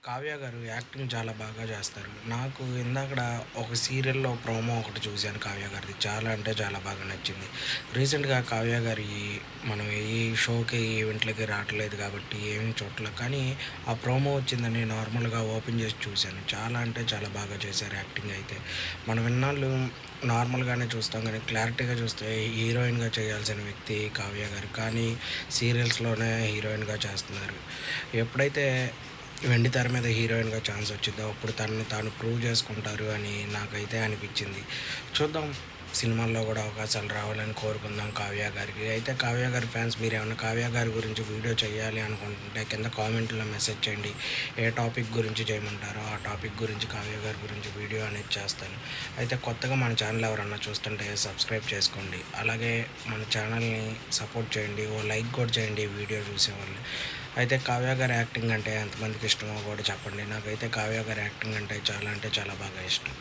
కావ్య గారు యాక్టింగ్ చాలా బాగా చేస్తారు. నాకు ఇందాకడ ఒక సీరియల్‌లో ప్రోమో ఒకటి చూశాను కావ్య గారిది. చాలా అంటే చాలా బాగా నచ్చింది. రీసెంట్‌గా కావ్య గారి మనం ఏ షోకి, ఈవెంట్‌లకి రావట్లేదు కాబట్టి ఏమి చూడట్లే. కానీ ఆ ప్రోమో వచ్చిందని నార్మల్‌గా ఓపెన్ చేసి చూశాను. చాలా అంటే చాలా బాగా చేశారు యాక్టింగ్ అయితే. మనం ఇన్నాళ్ళు నార్మల్‌గానే చూస్తాం గానీ క్లారిటీగా చూస్తే హీరోయిన్‌గా చేయాల్సిన వ్యక్తి కావ్య గారు. కానీ సీరియల్స్‌లోనే హీరోయిన్‌గా చేస్తున్నారు. ఎప్పుడైతే వెండి తెర మీద హీరోయిన్‌గా ఛాన్స్ వచ్చిద్దో, అప్పుడు తనని తాను ప్రూవ్ చేసుకుంటారు అని నాకైతే అనిపిచ్చింది. చూద్దాం సినిమాల్లో గూడా అవకాశాలు రావాలని కోరుకుందాం కావ్య గారికి. అయితే కావ్య గారి ఫ్యాన్స్ మీరేమన్నా కావ్య గారి గురించి వీడియో చేయాలి అనుకుంటుంటే కింద కామెంట్‌లో మెసేజ్ చేయండి. ఏ టాపిక్ గురించి చేయమంటారో ఆ టాపిక్ గురించి కావ్య గారి గురించి వీడియో అనేది చేస్తాను. అయితే కొత్తగా మన ఛానల్ ఎవరన్నా చూస్తుంటే సబ్స్క్రైబ్ చేసుకోండి. అలాగే మన ఛానల్‌ని సపోర్ట్ చేయండి. ఓ లైక్ కూడా చేయండి ఈ వీడియో చూసేవాళ్ళు. అయితే కావ్య గారి యాక్టింగ్ అంటే ఎంతమందికి ఇష్టమో కూడా చెప్పండి. నాకైతే కావ్య గారి యాక్టింగ్ అంటే చాలా బాగా ఇష్టం.